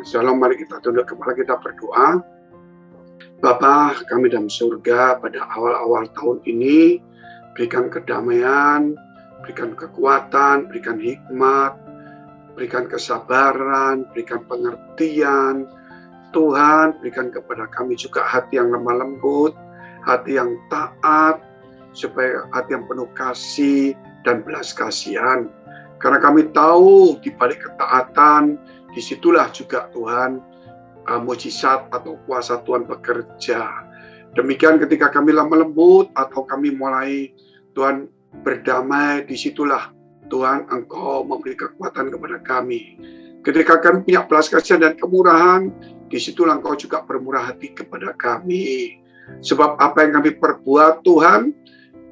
Shalom, mari kita tunduk kepala kita berdoa. Bapa kami dalam surga, pada awal-awal tahun ini, berikan kedamaian, berikan kekuatan, berikan hikmat, berikan kesabaran, berikan pengertian. Tuhan, berikan kepada kami juga hati yang lemah lembut, hati yang taat, supaya hati yang penuh kasih dan belas kasihan. Karena kami tahu di balik ketaatan, disitulah juga Tuhan mujizat atau kuasa Tuhan bekerja. Demikian ketika kami lemah lembut atau kami mulai Tuhan berdamai, disitulah Tuhan Engkau memberi kekuatan kepada kami. Ketika kami punya belas kasihan dan kemurahan, disitulah Engkau juga bermurah hati kepada kami. Sebab apa yang kami perbuat Tuhan,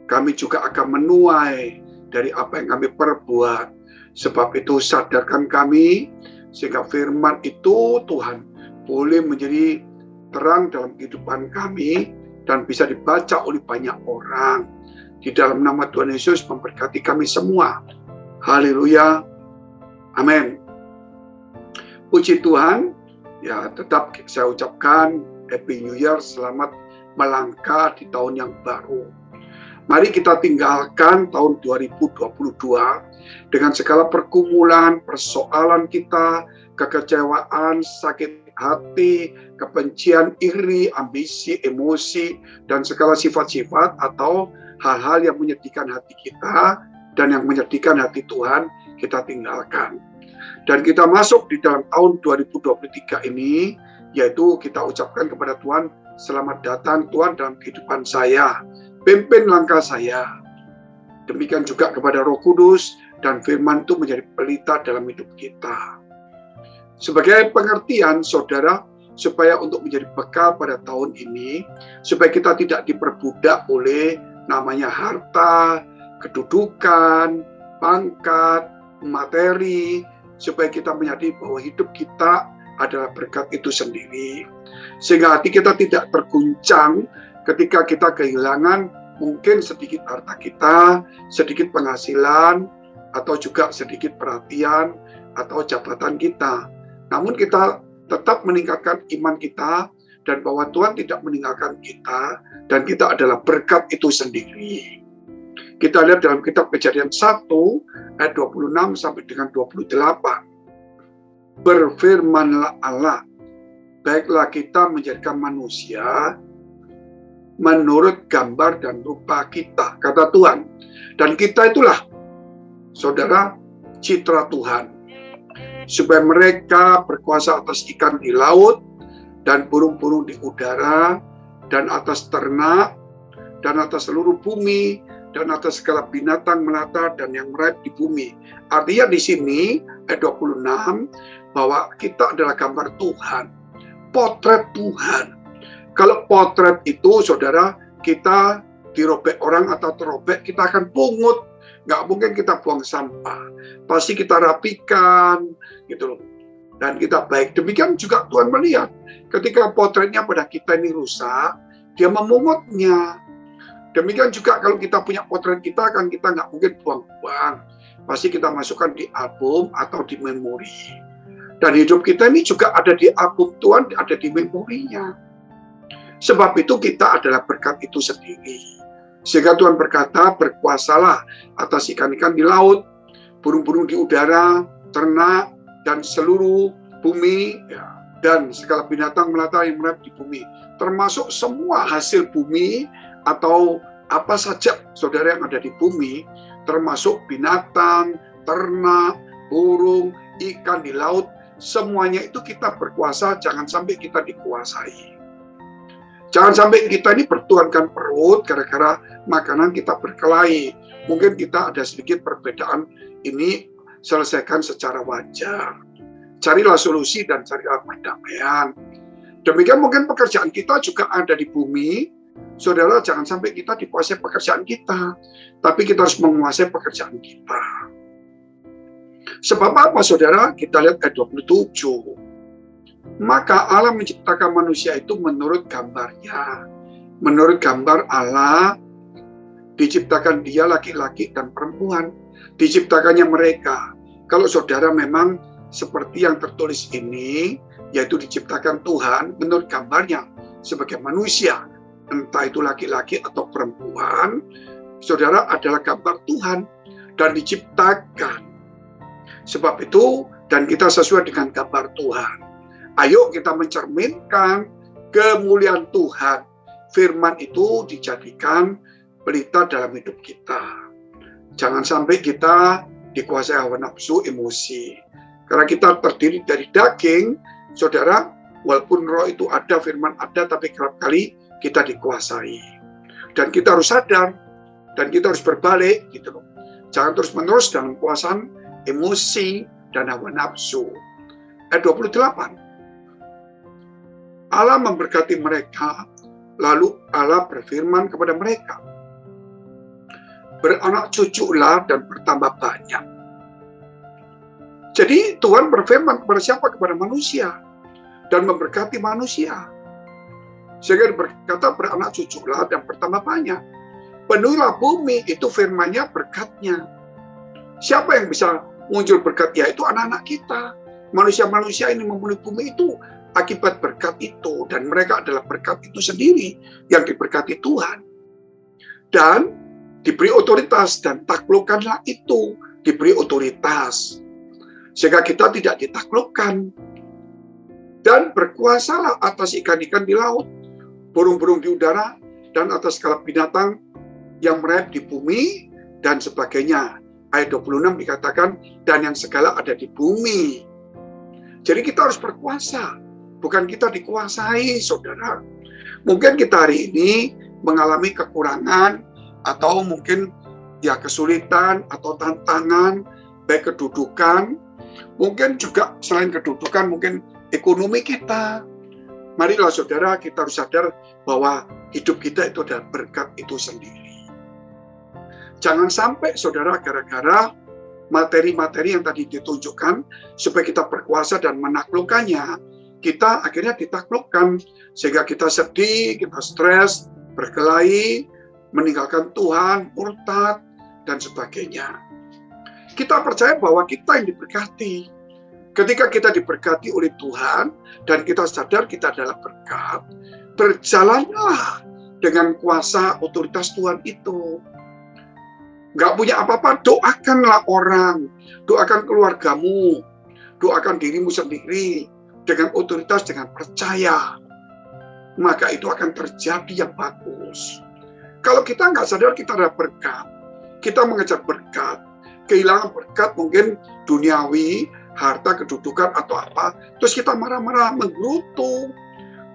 kami juga akan menuai dari apa yang kami perbuat. Sebab itu sadarkan kami, sehingga firman itu Tuhan boleh menjadi terang dalam kehidupan kami dan bisa dibaca oleh banyak orang. Di dalam nama Tuhan Yesus memberkati kami semua. Haleluya. Amin. Puji Tuhan. Ya, tetap saya ucapkan Happy New Year, selamat melangkah di tahun yang baru. Mari kita tinggalkan tahun 2022 dengan segala pergumulan, persoalan kita, kekecewaan, sakit hati, kebencian, iri, ambisi, emosi, dan segala sifat-sifat atau hal-hal yang menyedihkan hati kita dan yang menyedihkan hati Tuhan, kita tinggalkan. Dan kita masuk di dalam tahun 2023 ini, yaitu kita ucapkan kepada Tuhan, selamat datang Tuhan dalam kehidupan saya, pimpin langkah saya. Demikian juga kepada Roh Kudus, dan firman itu menjadi pelita dalam hidup kita. Sebagai pengertian, saudara, supaya untuk menjadi bekal pada tahun ini, supaya kita tidak diperbudak oleh namanya harta, kedudukan, pangkat, materi, supaya kita menyadari bahwa hidup kita adalah berkat itu sendiri. Sehingga hati kita tidak terguncang ketika kita kehilangan mungkin sedikit harta kita, sedikit penghasilan, atau juga sedikit perhatian, atau jabatan kita. Namun kita tetap meningkatkan iman kita, dan bahwa Tuhan tidak meninggalkan kita, dan kita adalah berkat itu sendiri. Kita lihat dalam kitab Kejadian 1, ayat 26 sampai dengan 28. Berfirmanlah Allah, baiklah kita menjadikan manusia menurut gambar dan rupa kita, kata Tuhan. Dan kita itulah, saudara, citra Tuhan. Supaya mereka berkuasa atas ikan di laut, dan burung-burung di udara, dan atas ternak, dan atas seluruh bumi, dan atas segala binatang melata dan yang merayap di bumi. Artinya di sini, ayat 26, bahwa kita adalah gambar Tuhan, potret Tuhan. Kalau potret itu, saudara, kita dirobek orang atau terobek, kita akan pungut. Nggak mungkin kita buang sampah. Pasti kita rapikan, gitu loh. Dan kita baik. Demikian juga Tuhan melihat. Ketika potretnya pada kita ini rusak, dia memungutnya. Demikian juga kalau kita punya potret kita, kan kita nggak mungkin buang-buang. Pasti kita masukkan di album atau di memori. Dan hidup kita ini juga ada di album Tuhan, ada di memorinya. Sebab itu kita adalah berkat itu sendiri. Sehingga Tuhan berkata, berkuasalah atas ikan-ikan di laut, burung-burung di udara, ternak, dan seluruh bumi, ya, dan segala binatang melata yang merayap di bumi. Termasuk semua hasil bumi, atau apa saja saudara yang ada di bumi, termasuk binatang, ternak, burung, ikan di laut, semuanya itu kita berkuasa, jangan sampai kita dikuasai. Jangan sampai kita ini bertuhankan perut gara-gara makanan kita berkelahi. Mungkin kita ada sedikit perbedaan, ini selesaikan secara wajar. Carilah solusi dan carilah perdamaian. Demikian mungkin pekerjaan kita juga ada di bumi. Saudara, jangan sampai kita dikuasai pekerjaan kita, tapi kita harus menguasai pekerjaan kita. Sebab apa, saudara? Kita lihat ayat 27. Maka Allah menciptakan manusia itu menurut gambarnya. Menurut gambar Allah, diciptakan dia laki-laki dan perempuan. Diciptakannya mereka. Kalau saudara memang seperti yang tertulis ini, yaitu diciptakan Tuhan menurut gambarnya sebagai manusia, entah itu laki-laki atau perempuan, saudara adalah gambar Tuhan dan diciptakan. Sebab itu, dan kita sesuai dengan gambar Tuhan. Ayo kita mencerminkan kemuliaan Tuhan. Firman itu dijadikan pelita dalam hidup kita. Jangan sampai kita dikuasai hawa nafsu, emosi. Karena kita terdiri dari daging, saudara, walaupun roh itu ada, firman ada, tapi kerap kali kita dikuasai. Dan kita harus sadar, dan kita harus berbalik, gitu loh. Jangan terus-menerus dalam kuasaan emosi dan hawa nafsu. Ayat 28. Allah memberkati mereka, lalu Allah berfirman kepada mereka, beranak cuculah dan bertambah banyak. Jadi Tuhan berfirman kepada siapa? Kepada manusia. Dan memberkati manusia. Sehingga berkata beranak cuculah dan bertambah banyak. Penuhilah bumi, itu firman-Nya, berkat-Nya. Siapa yang bisa muncul berkat? Ya itu anak-anak kita. Manusia-manusia ini memenuhi bumi itu akibat berkat itu. Dan mereka adalah berkat itu sendiri yang diberkati Tuhan. Dan diberi otoritas, dan taklukkanlah itu. Diberi otoritas. Sehingga kita tidak ditaklukkan. Dan berkuasalah atas ikan-ikan di laut, burung-burung di udara, dan atas segala binatang yang merayap di bumi, dan sebagainya. Ayat 26 dikatakan, dan yang segala ada di bumi. Jadi kita harus berkuasa, bukan kita dikuasai, saudara. Mungkin kita hari ini mengalami kekurangan, atau mungkin ya kesulitan, atau tantangan, baik kedudukan, mungkin juga selain kedudukan, mungkin ekonomi kita. Marilah saudara, kita harus sadar bahwa hidup kita itu adalah berkat itu sendiri. Jangan sampai saudara gara-gara materi-materi yang tadi ditunjukkan, supaya kita berkuasa dan menaklukkannya, kita akhirnya ditaklukkan. Sehingga kita sedih, kita stres, berkelahi, meninggalkan Tuhan, murtad, dan sebagainya. Kita percaya bahwa kita yang diberkati. Ketika kita diberkati oleh Tuhan, dan kita sadar kita adalah berkat, berjalanlah dengan kuasa otoritas Tuhan itu. Nggak punya apa-apa, doakanlah orang, doakan keluargamu, doakan dirimu sendiri, dengan otoritas, dengan percaya. Maka itu akan terjadi yang bagus. Kalau kita nggak sadar kita adalah berkat, kita mengejar berkat, kehilangan berkat mungkin duniawi, harta, kedudukan, atau apa, terus kita marah-marah, menggerutu,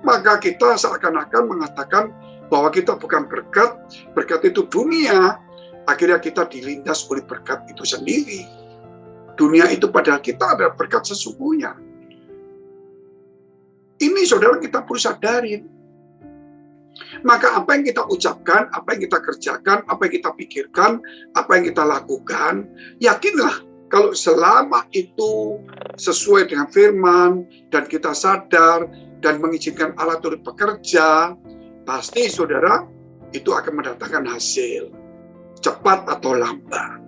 maka kita seakan-akan mengatakan bahwa kita bukan berkat, berkat itu dunia, akhirnya kita dilindas oleh berkat itu sendiri. Dunia itu padahal kita adalah berkat sesungguhnya. Ini saudara kita perlu sadarin. Maka apa yang kita ucapkan, apa yang kita kerjakan, apa yang kita pikirkan, apa yang kita lakukan, yakinlah kalau selama itu sesuai dengan firman, dan kita sadar, dan mengizinkan Allah turut bekerja, pasti saudara, itu akan mendatangkan hasil. Cepat atau lambat.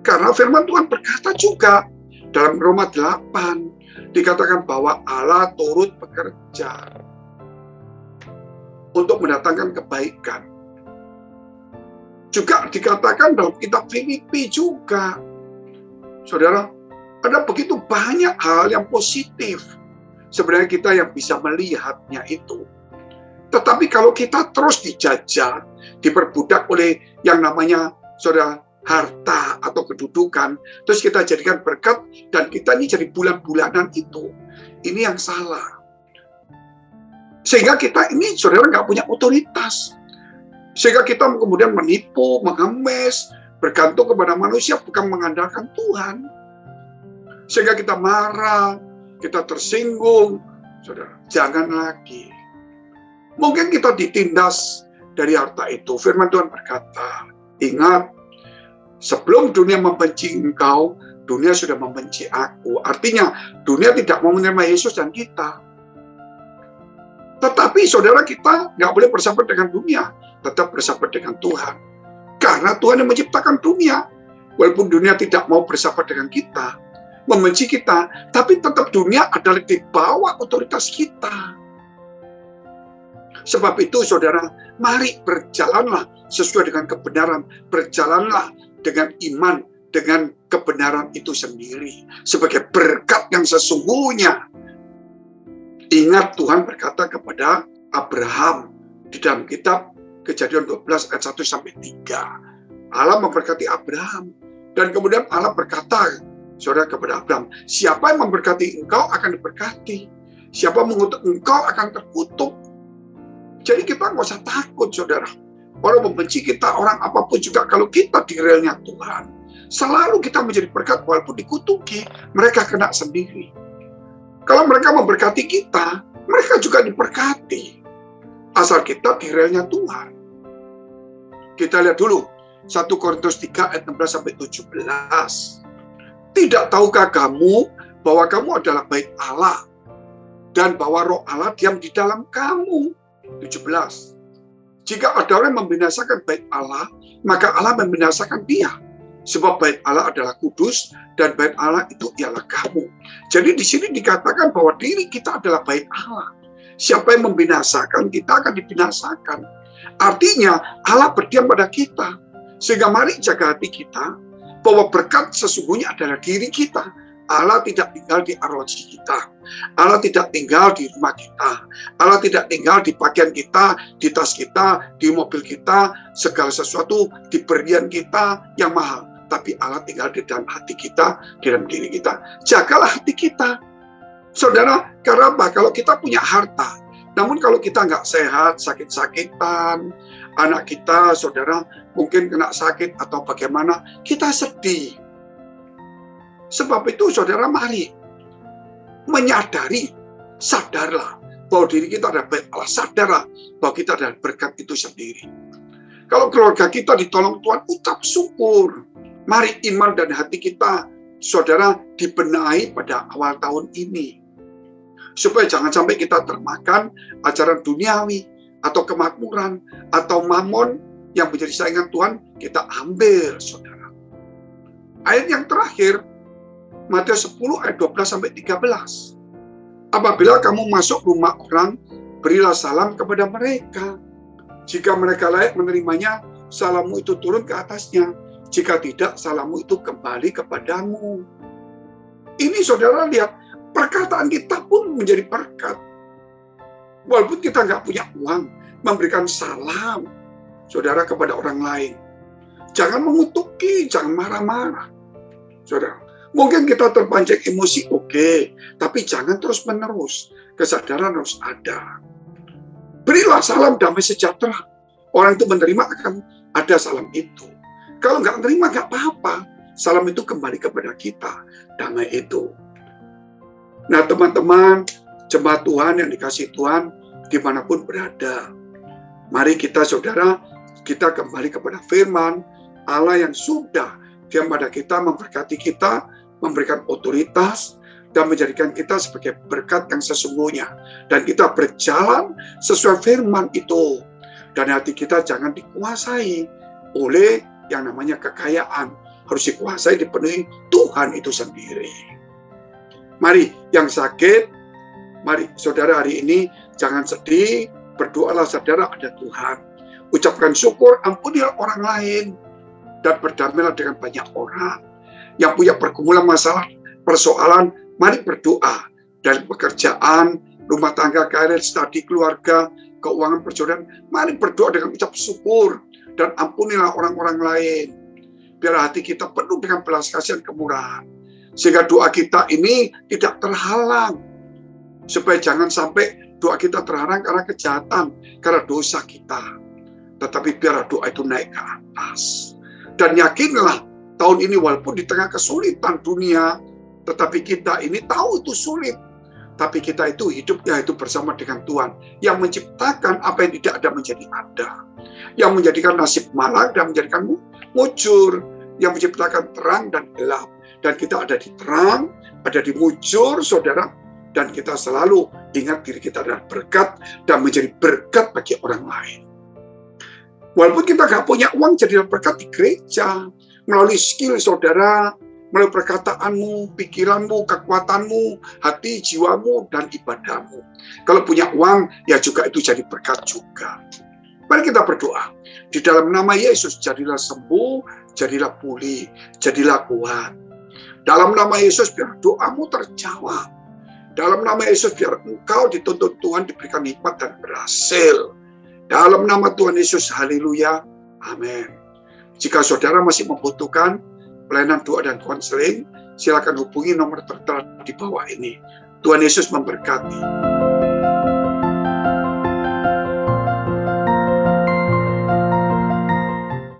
Karena firman Tuhan berkata juga, dalam Roma 8, dikatakan bahwa Allah turut bekerja untuk mendatangkan kebaikan. Juga dikatakan dalam kitab Filipi juga, saudara, ada begitu banyak hal yang positif. Sebenarnya kita yang bisa melihatnya itu. Tetapi kalau kita terus dijajah, diperbudak oleh yang namanya saudara harta atau kedudukan, terus kita jadikan berkat, dan kita ini jadi bulan-bulanan itu. Ini yang salah. Sehingga kita ini saudara nggak punya otoritas. Sehingga kita kemudian menipu, mengemis, bergantung kepada manusia, bukan mengandalkan Tuhan. Sehingga kita marah, kita tersinggung. Saudara, jangan lagi. Mungkin kita ditindas dari harta itu. Firman Tuhan berkata, ingat, sebelum dunia membenci engkau, dunia sudah membenci aku. Artinya, dunia tidak mau menerima Yesus dan kita. Tetapi saudara, kita nggak boleh bersahabat dengan dunia, tetap bersahabat dengan Tuhan. Karena Tuhan yang menciptakan dunia. Walaupun dunia tidak mau bersahabat dengan kita, membenci kita, tapi tetap dunia adalah di bawah otoritas kita. Sebab itu saudara, mari berjalanlah sesuai dengan kebenaran, berjalanlah dengan iman, dengan kebenaran itu sendiri, sebagai berkat yang sesungguhnya. Ingat Tuhan berkata kepada Abraham di dalam kitab Kejadian 12 ayat 1-3. Allah memberkati Abraham. Dan kemudian Allah berkata, saudara, kepada Abraham, siapa yang memberkati engkau akan diberkati. Siapa mengutuk engkau akan terkutuk. Jadi kita nggak usah takut, saudara. Orang membenci kita, orang apapun juga, kalau kita di relnya Tuhan, selalu kita menjadi berkat walaupun dikutuki, mereka kena sendiri. Kalau mereka memberkati kita, mereka juga diberkati. Asal kita di relnya Tuhan. Kita lihat dulu, 1 Korintus 3 ayat 16-17. Tidak tahukah kamu bahwa kamu adalah bait Allah, dan bahwa roh Allah diam di dalam kamu? 17. Jika ada orang yang membinasakan bait Allah, maka Allah membinasakan dia. Sebab bait Allah adalah kudus, dan bait Allah itu ialah kamu. Jadi di sini dikatakan bahwa diri kita adalah bait Allah. Siapa yang membinasakan, kita akan dibinasakan. Artinya Allah berdiam pada kita. Sehingga mari jaga hati kita, bahwa berkat sesungguhnya adalah diri kita. Allah tidak tinggal di arloji kita. Allah tidak tinggal di rumah kita. Allah tidak tinggal di pakaian kita, di tas kita, di mobil kita, segala sesuatu di berlian kita yang mahal. Tapi Allah tinggal di dalam hati kita, di dalam diri kita. Jagalah hati kita. Saudara, karena apa? Kalau kita punya harta, namun kalau kita nggak sehat, sakit-sakitan, anak kita, saudara, mungkin kena sakit atau bagaimana, kita sedih. Sebab itu, saudara, mari menyadari, sadarlah bahwa diri kita adalah bait Allah, sadarlah bahwa kita adalah berkat itu sendiri. Kalau keluarga kita ditolong Tuhan, ucap syukur. Mari iman dan hati kita, saudara, dibenahi pada awal tahun ini. Supaya jangan sampai kita termakan ajaran duniawi, atau kemakmuran, atau mamon yang menjadi saingan Tuhan, kita ambil, saudara. Ayat yang terakhir, Matius 10 ayat 12-13. Apabila kamu masuk rumah orang, berilah salam kepada mereka. Jika mereka layak menerimanya, salammu itu turun ke atasnya. Jika tidak, salammu itu kembali kepadamu. Ini saudara lihat, perkataan kita pun menjadi berkat. Walaupun kita nggak punya uang, memberikan salam, saudara, kepada orang lain. Jangan mengutuki, jangan marah-marah. Saudara, mungkin kita terpancing emosi, oke, tapi jangan terus-menerus. Kesadaran harus ada. Berilah salam damai sejahtera. Orang itu menerima akan ada salam itu. Kalau nggak menerima, nggak apa-apa. Salam itu kembali kepada kita. Damai itu. Nah, teman-teman, jemaat Tuhan yang dikasihi Tuhan, dimanapun berada. Mari kita, saudara, kita kembali kepada firman Allah yang sudah diam pada kita, memberkati kita, memberikan otoritas, dan menjadikan kita sebagai berkat yang sesungguhnya. Dan kita berjalan sesuai firman itu. Dan hati kita jangan dikuasai oleh yang namanya kekayaan. Harus dikuasai, dipenuhi Tuhan itu sendiri. Mari yang sakit, mari saudara hari ini jangan sedih, berdoalah saudara ada Tuhan. Ucapkan syukur, ampunilah orang lain, dan berdamailah dengan banyak orang. Yang punya pergumulan masalah, persoalan, mari berdoa. Dari pekerjaan, rumah tangga, karir, studi, keluarga, keuangan, perjodohan, mari berdoa dengan ucap syukur. Dan ampunilah orang-orang lain. Biar hati kita penuh dengan belas kasihan kemurahan. Sehingga doa kita ini tidak terhalang. Supaya jangan sampai doa kita terhalang karena kejahatan, karena dosa kita. Tetapi biar doa itu naik ke atas. Dan yakinlah, tahun ini walaupun di tengah kesulitan dunia, tetapi kita ini tahu itu sulit. Tapi kita itu hidupnya itu bersama dengan Tuhan. Yang menciptakan apa yang tidak ada menjadi ada. Yang menjadikan nasib malang dan menjadikan mujur. Yang menciptakan terang dan gelap. Dan kita ada di terang, ada di mujur, saudara. Dan kita selalu ingat diri kita adalah berkat dan menjadi berkat bagi orang lain. Walaupun kita nggak punya uang, jadilah berkat di gereja. Melalui skill saudara, melalui perkataanmu, pikiranmu, kekuatanmu, hati, jiwamu, dan ibadahmu. Kalau punya uang, ya juga itu jadi berkat juga. Mari kita berdoa. Di dalam nama Yesus, jadilah sembuh, jadilah pulih, jadilah kuat. Dalam nama Yesus, biar doamu terjawab. Dalam nama Yesus, biar engkau dituntut Tuhan, diberikan hikmat dan berhasil. Dalam nama Tuhan Yesus, haleluya, amin. Jika saudara masih membutuhkan pelayanan doa dan konseling, silakan hubungi nomor tertera di bawah ini. Tuhan Yesus memberkati.